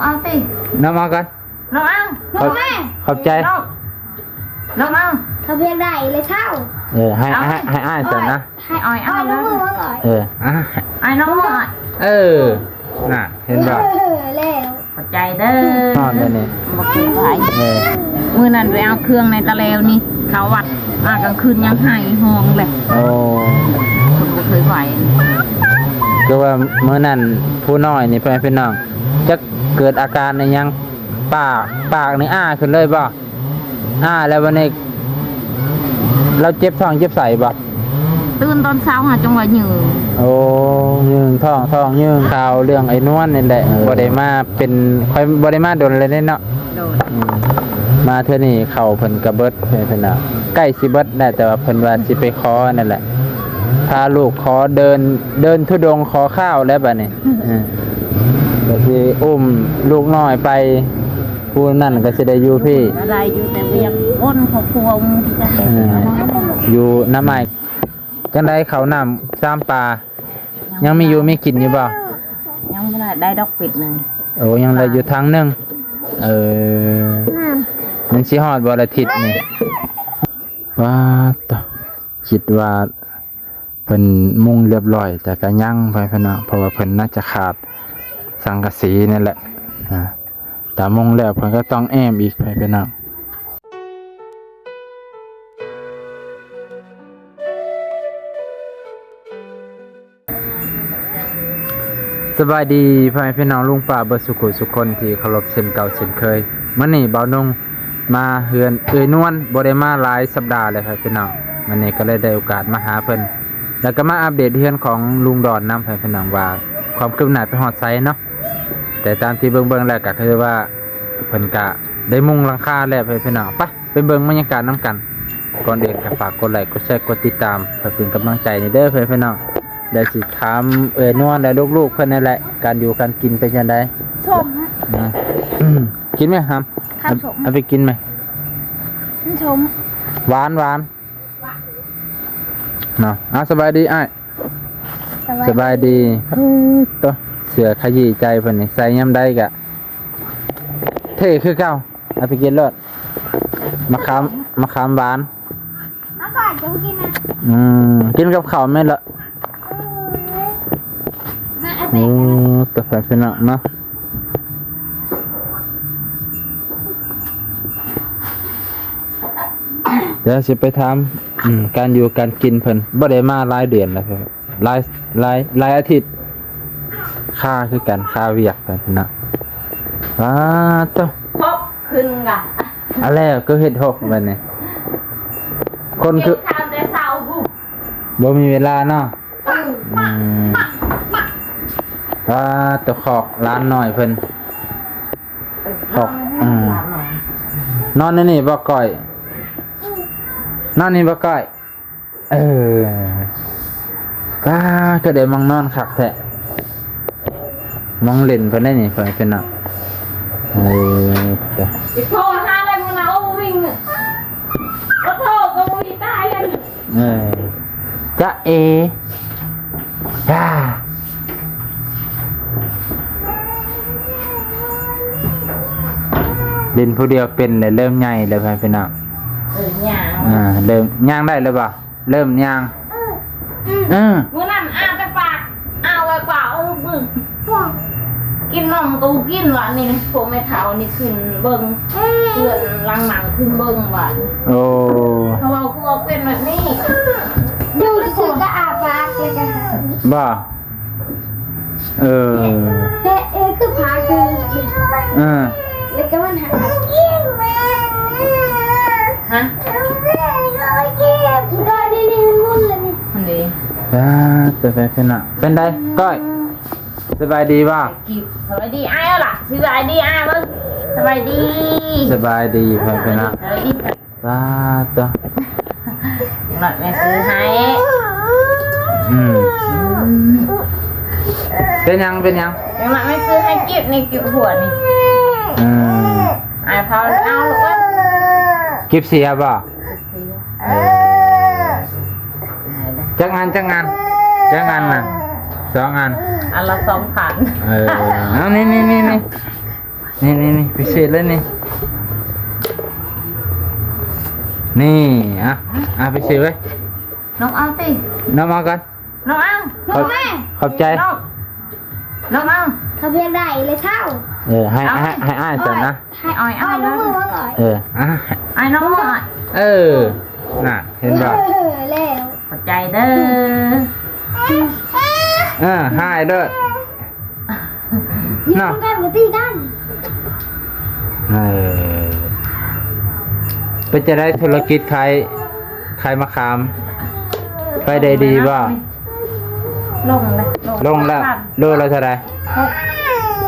เอาสิน้องมากันน้องเอาน้องแม่ขอบใจน้องเอาเขาเพียงได้เลยเช่าให้อ้ายสินะให้อ้อยเอาน้องมือว่าก่อนไอ้น้องอ้อยน่ะเห็นบ่แล้วขอบใจเด้อนอนเลยนี่บ่เคยไหวมื้อนั้นไปเอาเครื่องในตะเลวนี่เขาวัดมากลางคืนยังหายห้องเลยโอ้บ่เคยไหวก็ว่าเมื่อนั้นผู้น้อยนี่พี่น้องจะเกิดอาการในยังปากนี่ขึ้นเลยบ่แล้ววันนี้เราเจ็บท้องเจ็บไส้บ่ตื่นตอนเช้าหาจังหวะยืนโอ้ยืนท้องยืนข่าวเรื่องไอ้นวลนี่แหละบ่ได้มาเป็นค่อยบ่ได้มาโดนเลยเนาะโดนมาเท่านี้เข้าเพิ่นกระเบิดเพิ่นน่ะใกล้สิเบิดได้แต่ว่าเพิ่นว่าสิไปขอนั่นแหละพาลูกขอเดินธุดงค์ขอข้าวแล้วบัดนี้ก็สิอุ้มลูกน้อยไปผู้นั่นก็สิได้อยู่พี่อะไรอยู่แต่เวียงอ้นเขาควงอยู่น้ำไม้จังได๋ข้าวน้ำ3ปลายังมีอยู่มีกินอยู่บ่ยังบ่ได้ดอกปิดนึงโอ้ยังได้อยู่ทางนึงมันสิฮอดบ่อาทิตย์นี่ว่าตะคิดว่าเพิ่นมุ่งเรียบร้อยแต่ก็ยังไปเพิ่นเนาะเพราะว่าเพิ่นน่าจะขาดสังกะสีนั่นแหละแต่มุ่งแล้วเพิ่นก็ต้องแอมอีกไปเพิ่นเนาะสบายดีพ่อแม่พี่น้องลุงป้าเบิดสุขุสุขคนที่เคารพเช่นเก่าเช่นเคยมื้อนี้บ่าวนงมาเฮือนนวลบ่ได้มาหลายสัปดาห์เลยครับพี่น้องมื้อนี้ก็เลยได้โอกาสมาหาเพิ่นแล้วก็มาอัปเดตเฮือนของลุงดอนนำให้พี่น้องว่าความคืบหน้าไปฮอดไสเนาะแต่ตามที่เบิ่งๆแล้วก็คือว่าเพิ่นก็ได้มุงหลังคาแล้วพี่น้องไปเบิ่งบรรยากาศนํกันก่อนอื่นก็ฝากกดไลค์กดแชร์กดติดตามเพื่อเป็นกำลังใจในเด้อพี่น้องได้สิถามนวลและลูกๆเพิ่นนั่นแหละการอยู่การกินเป็นจังได๋ชมกินไหมครับเอาไปกินไหมชมหวานเนาะสบายดีอ้ายสบายดีตัวเสือขยี้ใจเพิ่นนี่ใส่ยามใดกะเท่คือเก่าเอาไปกินรสมะขามหวานเอาก่อนจะกินนะกินกับข้าวแม่นละตัวแฟนเนาะเดี๋ยวสิไปถามการอยู่การกินเพิ่นบ่ได้มาหลายเดือนแล้วครับหลายอาทิตย์ค่าคือกันค่าเวียกเพิ่นนะตัว6ขึ้นกะอะไรก็เฮ็ด6บัดนี้คนคือทำแต่เช้าบ่มีเวลาเนาะตัวขอกร้านหน่อยเพิ่นขอกนอนนี่บ่ก่อยนอนนี่บ่ก่อยก็ได้มังนอนคักแท้มังเล่นเพิ่นได้นี่เพิ่นน่ะอีโทษหาอะไรมึงนะวิ่งก็โทษก็มีตายกันจ๊ะจ้าเล่นผู้เดียวเป็นเลยเริ่มใหญ่เลยพี่น้องเริ่มย่างได้เลยป่ะเริ่มย่างมื้อนั้นแต่ปากไว้ปากบึ้งกินนมกูกินหวานนี่พวกแม่เฒ่านี่ขึ้นเบิ่งเพื่อนลังหนังขึ้นเบิ่งหวานโอ้เขาเอากูเอาเป็นแบบนี้ดูสิก็อาปากเลยกันบ้าคือพาคือแล้วก็มันหาฮะก็นี่มุ่นเลยนี่อันนี้จะเป็นน่ะเป็นไดก้อยสบายดีป่ะสบายดีอ้ายล่ะสบายดีอ้ายมึงสบายดีเป็นน่ะตัวหน่อยแม่ซื้อให้เป็นยังหน่อยแม่ซื้อให้เก็บในเก็บหัวนี่อ้ายพาเอาลูกว่าเก็บเสียป่ะจังงานน่ะ2 อันอันละ2,000นี่ นี่พิเศษเลยนี่นี่พิเศษไว้ น้องเอาติ น้ำมากัน น้องเอา ขอบใจ น้องเอา เขาเพียงได้เลยเช่า ให้อ้ายจันนะ ให้อ้อยเอา น้องมือว่าก่อน ไอ้น้องอ้อย น่ะเห็นป่ะ แล้ว ขอบใจเด้อ ให้เด้อ ยืนกันกับตีกัน ไปจะได้ธุรกิจขายมะขามไปได้ดีป่ะ ลงเลย ลงแล้วโลละเท่าไหร่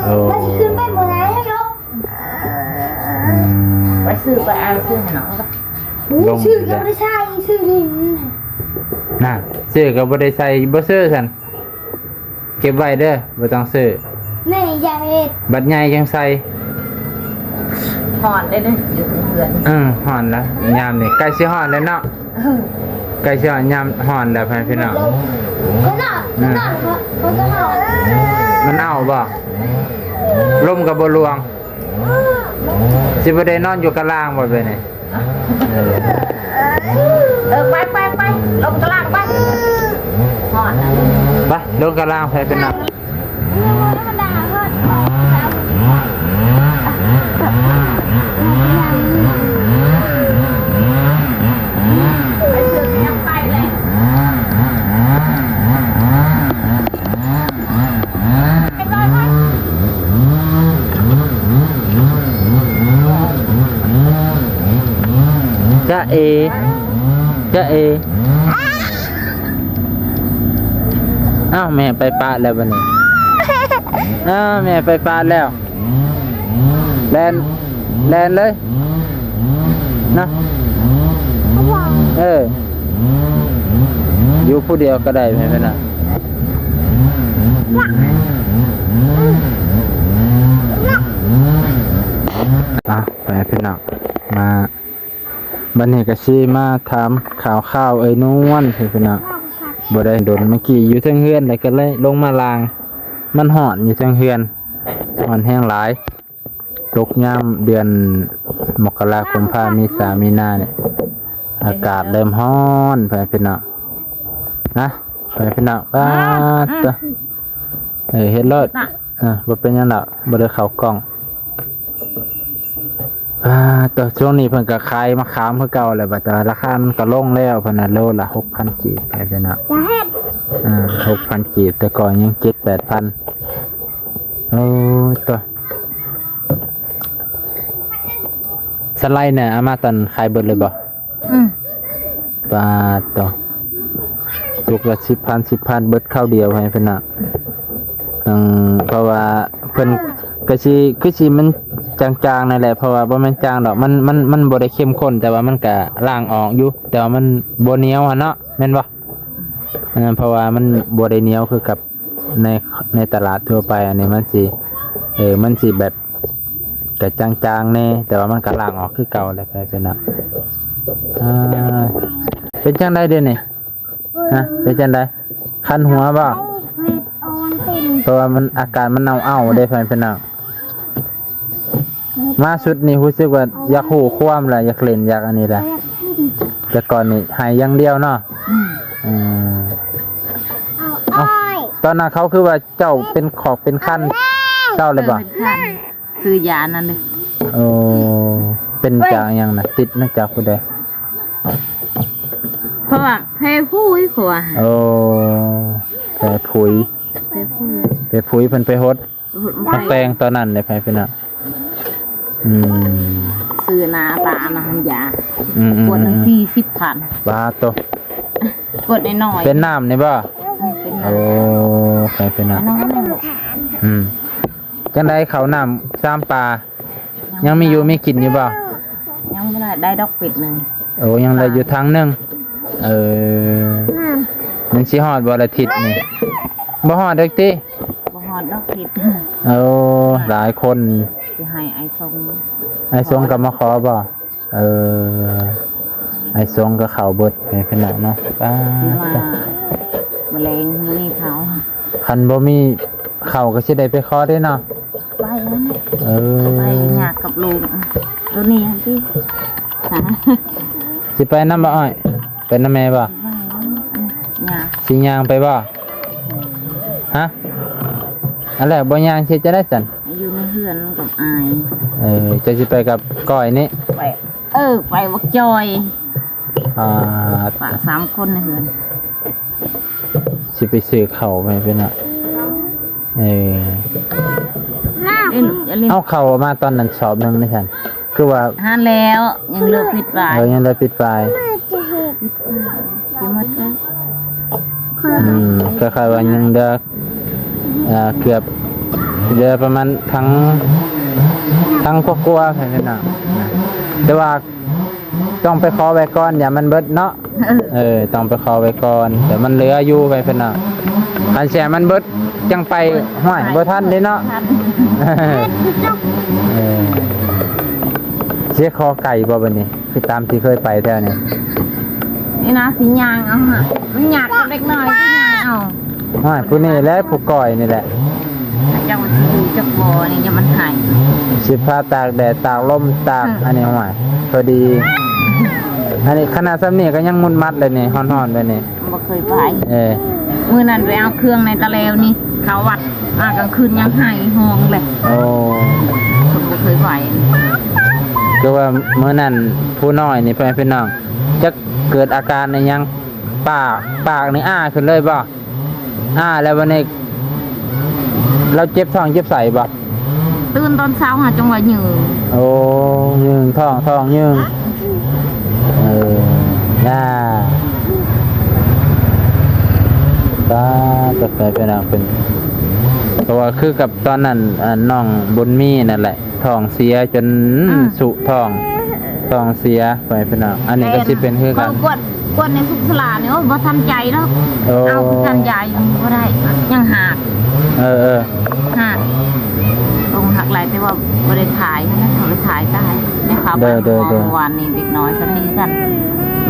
โอ้ มันจะขึ้นไปเมื่อไรให้ลบ ไปซื้อไปเอาซื้อให้น้องป่ะ ชื่อก็ไม่ใช่ชื่อลิน น่ะซื้อก็บ่ได้ใส่บ่ซื้อซั่นเก็บไว้เด้อบ่ต้องซื้อ นี่ยาเห็ด บัดใหญ่จังใส่ หอนได้เด้ออยู่เพื่อน ฮ้อนแล้วยามนี่ใกล้สิฮ้อนแล้วเนาะใกล้สิฮ้อนยามฮ้อนแล้วพี่น้อง ก็น่ะเขาจะหอ มันเอาบ่ลมก็บ่ลวงสิบ่ได้นอนอยู่กลางบ่ไปนี่ ไปลงกลางไปหอน ไปลงกลางไปพี่น้อง ธรรมดาเพิ่น ไปซื้อยังไปเลย จ๊ะเออ้าวแม่ไปปาดแล้วบัดนี้แม่ไปปาดแล้วแลนเลยนะอยู่ผู้เดียวก็ได้ไหมพี่นะไปพี่น้องมาบันนี้ก็สิมาถามข่าวไอ้นวลพี่น้องบ่ได้โดนเมื่อกี้อยู่เทิงเฮือนแล้วก็เลยลงมาล้างมันฮ้อนอยู่เทิงเฮือนฮ้อนแห้งหลายตกยามเดือนมกราคมพามีนามีนาเนี่ยอากาศเริ่มร้อนไปพี่น้องนะไปพี่น้องป้าตัวเฮ็ดรถบ่เป็นหยังดอกบ่ได้เข้ากล้องตัวช่วงนี้เพิ่นก็ขายมะขามคือเก่าแหละบัดแต่ราคามันก็ลงแล้วเพิ่นน่ะโลละ 6,000 กีบไปพี่น้อง ยาเห็ด 6,000 กีบแต่ก่อนยัง 7-8,000โอ้ตัวสไลด์เนี่ยอามาตอนขายเบิดเลยบ่ปาตัวตุกละ 10,000 เบิดข้าวเดียวให้เพิ่นน่ะเพราะว่าเพิ่นก็สิคือสิมันจางๆนั่นแหละเพราะว่าบ่แม่นจางดอกมันบ่ได้เข้มข้นแต่ว่ามันก็ล้างออกอยู่แต่ว่ามันบ่เหนียวเนาะแม่นบ่เพราะว่ามันบ่ได้เหนียวคือกับในตลาดทั่วไปอันนี้มันสิมันสิแบบก็จางๆแน่แต่ว่ามันก็ล้างออกคือเก่าแหละไปเป็นน่ะเป็นจังได๋เด้อนี่เป็นจังได๋คันหัวบ่ เห็ดออนเป็น เพราะว่ามันอาการมันเน่าได้พี่น้องมาสุดนี่รู้สึกว่าอยากฮู้ความแหละอยากเล่นอยากอันนี้แหละแต่ก่อนนี่หายอย่างเดียวเนาะเอาอ้อย ตอนนั้นเขาคือว่าเจ้าเป็นขอกเป็นขั้นเจ้าเลยบ่ ซื้อยานั่นเลย โอ้เป็นจากหยังน่ะติดมาจากผู้ใด เพราะว่าแพ้ผู้อีกว่า โอ้แพ้ผุย แพ้ผู้ ไปผุยเพิ่นไปฮดมันแปลงตอนนั้นเลยพี่น้อง ซื้อนาตานะหันยา ๆ ปวดทั้ง40,000 บาโต ปวดน้อยๆ เป็นน้ำนี่บ่ เป็น โอ้ไปเป็นน้ น้อย จังไดเขาน้ำซ้ำปลายังมีอยู่มีกินอยู่บ่ ยังไม่ได้ดอกเป็ดหนึ่ง โอ้ยังเหลืออยู่ทางหนึงมันสิฮอดบ่ละทิศนี่บ่ฮอดเด้อติ บ่ฮอดดอกเป็ด โอ้หลายคน สิให้ไอ้ทรง ไอ้ทรงก็มาขอบ่ไอ้ทรงก็เข้าเบิดไปขนาดเนาะป้า มาแมลงนี่เขา คันบ่มีเข้าก็สิได้ไปขอได้เนาะ ไปแล้วนะ ไปหยากกับลุงตัวนี้ที่หา สิไปน้ำบ่อ้อยไปน้ำแม่บ่ หยาก สิย่างไปบ่ฮะอันแรกบ่ย่างสิจะได้สั่น อยู่ในเฮือนกับอาย จะสิไปกับก้อยนี่ ไปไปวักจอย อ่า ป่า3 คนในเฮือน สิไปซื้อข้าวไปเป็นน่ะเอาเข้ามาตอนนั้นสอบหนึงนะฉันคือว่า หาแล้วยังเลือกผิดไป ยังเลยปิดไฟ สิหมดแล้ว ก็คล้ายว่ายังเดือเกือบเดือประมาณทั้งครอบครัวแค่นั้นน่ะแต่ว่าต้องไปขอไว้ก่อนอย่ามันเบิดเนาะต้องไปขอไว้ก่อนแต่มันเหลืออยู่ไปเพิ่นน่ะอันแสมันเบิดจังไปห้อยบ่ทันเด้เนาะเสียคอไก่บ่บัดนี้คือตามที่เคยไปแท้นี่ นี่นะสิยางเอาฮะมันหยากเล็กน้อยสิยางเอา ห้อยผู้นี้และผู้ก่อยนี่แหละ เจ้ามันสิอยู่จักบ่นี่จะมันหาย สิพาตากแดดตากลมตากอันนี้ห้อยพอดีอันนี้ขนาดซ้ำนี่ก็ยังมุนมัดเลยนี่ฮ้อนๆเลยนี่ บ่เคยไปมื้อนั้นไปเอาเครื่องในตะเลวนี่เขาวัดมากลางคืนยังหายห้องเลย โอ้ คนบ่เคยไป ก็ว่าเมื่อนั้นผู้น้อยนี่ไปพี่น้องจะเกิดอาการในยังปากนี่ขึ้นเลยบ่แล้ววันนี้เราเจ็บท้องเจ็บใส่บ่ ตื่นตอนเช้าหาจังหวะยืน โอ้ยืงท้องยืงย่าตาจะไปพี่น้องเป็นเพราะว่าคือกับตอนนั้นน้องบุญมีนั่นแหละท้องเสียจนสุท้องเสียไปพี่น้องอันนี้ก็สิเป็นคือกัน กดในทุกสลาเนี่ยบ่ทันใจแล้วเอาทันใจบ่ได้ยังหักหักลงหักหลายแต่ว่าบ่ได้ถ่ายนะเขาเลยถ่ายได้นะครับเมื่อวานนี้เด็กน้อยสำนีกัน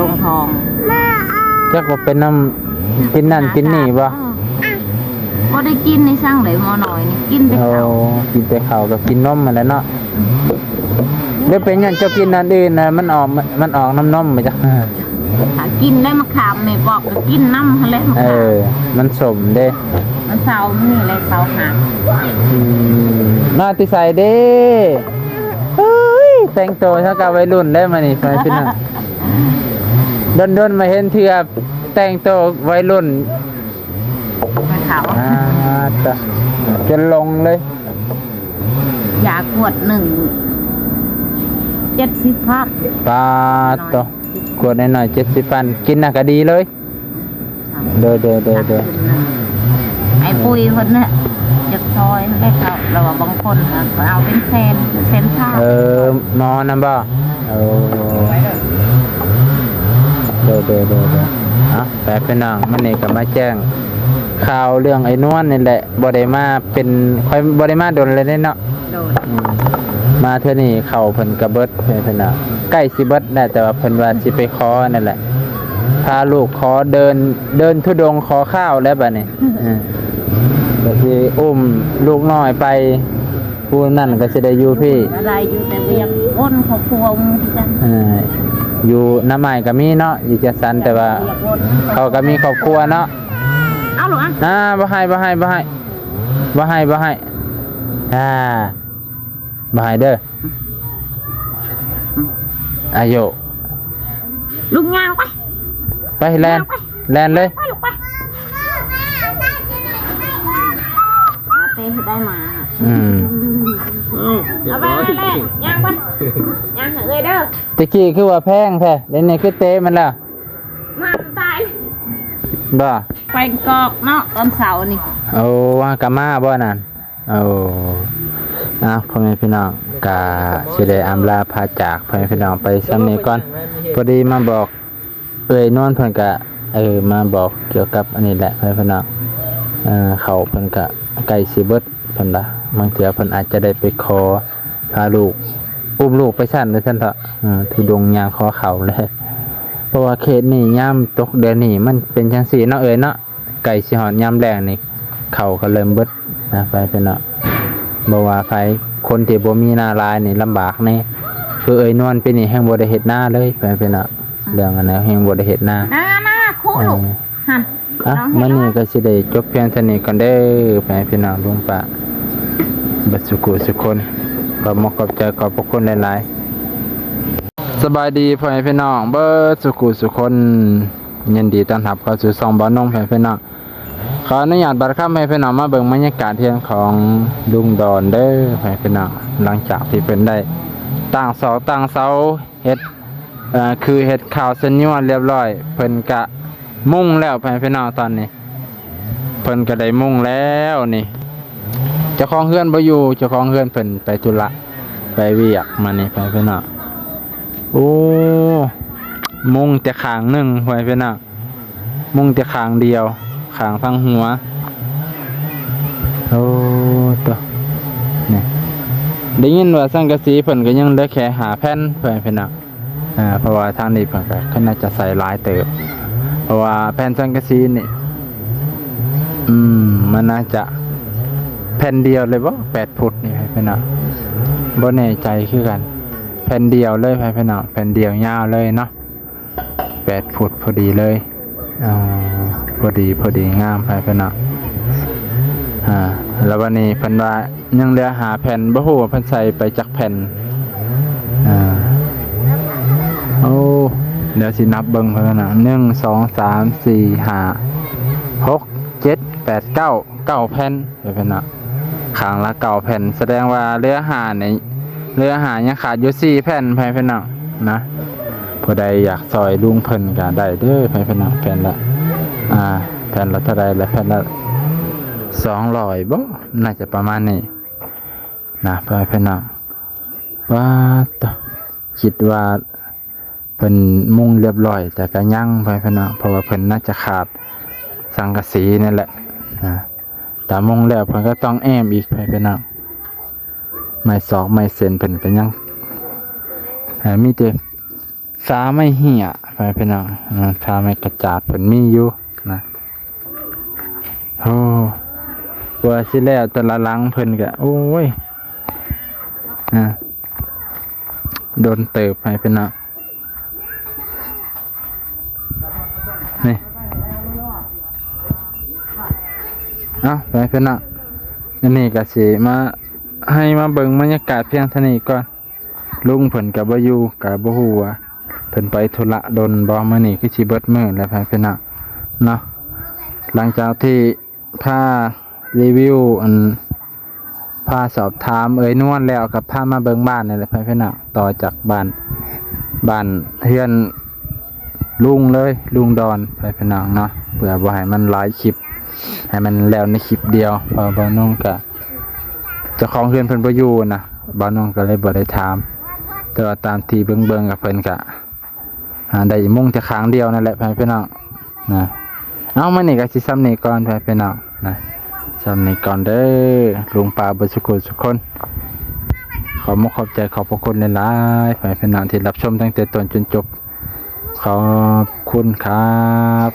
ลงทอง จักว่าเป็นน้ำกินนั่นกินนี่บ่ บ่ได้กินในสั่งได้หมอน้อยนี่กินแต่ข้าว กินแต่ข้าวกับกินนมมันแหละเนาะเดี๋ยวเป็นหยังเจ้ากินอันอื่นน่ะมันออกน้ำนมมาจ้ะ ถ้ากินได้มะขามแม่บอกก็กินน้ำหั่นแหละมะขาม มันสมเด้ มันเศร้านี่แหละเศร้าหัก มาติใส่เด้เฮ้ยแต่งตัวเท่ากับวัยรุ่นได้มานี่ไปพี่น้องดนมาเห็นเทือแต่งตัววัยรุ่น มะขาม จ้ะจะลงเลย ยากวด70 พัก ปลาตัวกวดหน่อย70 ปันกินน่ะก็ดีเลยเด้อไอ้ปุ้ยคนเนี่ยจากซอยได้เขาเราว่าบางคนนะก็เอาเป็นเซนซ่า หมอนั่นบ่เด้อแต่พี่น้องมันนี่ก็มาแจ้งข่าวเรื่องไอ้นวลนี่แหละบ่ได้มาเป็นค่อยบ่ได้มาโดนเลยเนาะ โดน มาเท่านี้เข้าเพิ่นก็เบิดเพิ่นน่ะใกล้สิเบิดแล้วแต่ว่าเพิ่นว่าสิไปขอนั่นแหละพาลูกขอเดินธุดงค์ขอข้าวแล้วบัดนี้ก็สิอุ้มลูกน้อยไปผู้นั่นก็สิได้อยู่พี่ อะไรอยู่แต่เวียกอ้นครอบครัวกัน อยู่น้ำใหม่ก็มีเนาะอยู่จัดสรรแต่ว่าเขาก็มีครอบครัวเนาะ เอาหรอบ่ให้บ่ให้เด้ออายุ ลุงยางไป แลนเลย ไปลูกไปเต้ได้มาเอาไปเลยยางไปยางเอ้ยเด้อ ตะกี้คือว่าแพงแท้เดี๋ยวนี้คือเตะมันแล้ว มาตาย บ่ ไปกอกเนาะตอนเสาร์นี่ เอาว่ากะมาบ่นั่นเอาพ่อแม่พี่น้องกะสิได้อำลาพาจากพ่อแม่พี่น้องไปซ้ำนี้ก่อนพอดีมาบอกนอนเพิ่นก็มาบอกเกี่ยวกับอันนี้แหละพ่อแม่พี่น้องเขาเพิ่นก็ใกล้สิเบิดเพิ่นล่ะบางเทื่อเพิ่นอาจจะได้ไปขอพาลูกอุ้มลูกไปสั่นเลยซั่นเถาะทุดงยางขอเขาเลยเพราะว่าเขตนี้ยามตกเดือนนี้มันเป็นจังซี่เนาะเนาะไก่สิหอดยามแรงนี่เขาก็เริ่มเบิดนะไปเนาะบ่ว่าไผ คนที่บ่มีหน้าลายนี่ลำบากแน่คือเอ้ยนวลปีนี้แฮงบ่ได้เฮ็ดนาเลยไปเป็นน่ะเรื่องอันนั้นแฮงบ่ได้เฮ็ดนา นาคู่ลูกหัน อ่ะมื้อนี้ก็สิได้จบเพียงเท่านี้ก่อนเด้อไปพี่น้องลุงป้าบัดสุขุสุคนก็ขอบใจขอบพระคุณหลายๆสบายดีพ่อแม่พี่น้องเบิดสุขุสุคนยินดีต้อนรับเข้าสู่ช่องบ่าวนงพ่อแม่พี่น้องขออนุญาตบัดค่ำให้พี่น้องมาเบิ่งบรรยากาศเที่ยงของลุงดอนเด้อพ่อแม่พี่น้องหลังจากที่เพิ่นได้ตั้งเสาเฮ็ดคือเฮ็ดข่าวเส้นยวดเรียบร้อยเพิ่นกะมุ่งแล้วพ่อแม่พี่น้องตอนนี้เพิ่นก็ได้มุ่งแล้วนี่เจ้าของเฮือนบ่อยู่เจ้าของเฮือนเพิ่นไปธุระไปเวียกมานี่พ่อแม่พี่น้องโอ้มุ่งแต่ข้างหนึงพ่อแม่พี่น้องมุ่งแต่ข้างเดียวข้างทั้งหัวโอ้ตัวนี่ได้ยินว่าสังกะสีเพิ่นก็ยังเหลือแค่5แผ่นพ่อแม่พี่น้องเพราะว่าทางนี้เพิ่นก็น่าจะใส่หลายเติบเพราะว่าแผ่นสังกะสีนี่มันน่าจะแผ่นเดียวเลยบ่8 ฟุตนี่พี่น้องบ่แน่ใจคือกันแผ่นเดียวเลยพี่น้องแผ่นเดียวยาวเลยเนาะ8 ฟุตพอดีเลยพอดีงามพี่น้องแล้ววันนี้เพิ่นว่ายังเหลือหาแผ่นบ่ฮู้ว่าเพิ่นใส่ไปจักแผ่นโอ้เดี๋ยวสินับเบิ่งเพิ่นนะ1 2 3 4 5 6 7 8 9 9แผ่นพี่น้องข้างละ9แผ่นแสดงว่าเหลือหานี่เหลือหายังขาดอยู่4แผ่นพี่น้องนะผู้ใดอยากซอยลุงเพิ่นก็ได้เด้อพี่น้องแผ่นละแผ่นละเท่าใดละแผ่นละ200บ่น่าจะประมาณนี้นะพี่น้องว่าคิดว่าเพิ่นมุ่งเรียบร้อยแต่ก็ยังพี่น้องเพราะว่าเพิ่นน่าจะขาดสังกะสีนั่นแหละแต่มุ่งแล้วเพิ่นก็ต้องแอมอีกพี่น้องไม้ศอกไม้เส้นเพิ่นก็ยังมีแต่ฟ้าไม่เหี่ยพี่น้องฟ้าไม่กระจาดเพิ่นมีอยู่นะโอ้ว่าสิแล้วแต่ละหลังเพิ่นก็โอ้ยโดนเติบให้พี่น้องนี่ไปพี่น้องอันนี้ก็สิมาให้มาเบิ่งบรรยากาศเพียงเท่านี้ก่อนลุงเพิ่นก็บ่อยู่ก็บ่ฮู้ว่าเพิ่นไปธุระดนบ่มื้อนี้คือสิเบิดมื้อแล้วพี่น้องเนาะหลังจากที่พารีวิวพาสอบถามเอ้ยนวลแล้วกับพามาเบิ่งบ้านนี่แหละพี่น้องต่อจากบ้านเฮือนลุงเลยลุงดอนพี่น้องเนาะเพื่อบ่ให้มันหลายคลิปให้มันแล้วในคลิปเดียวเพราะบ่าวน้องก็เจ้าของเฮือนเพิ่นบ่อยู่นะบ่าวน้องก็เลยบ่ได้ถามแต่ว่าตามที่เบิ่งกับเพิ่นก็ได้มุ่งแต่ครั้งเดียวนั่นแหละพี่น้องนะเอามื้อนี้ก็สิซ้ำนี้ก่อนพี่น้องนะซ้ำนี้ก่อนเด้อลุงป้าเบิดสุขทุกคนขอบใจขอบพระคุณหลายๆพี่น้องที่รับชมตั้งแต่ต้นจนจบขอบคุณครับ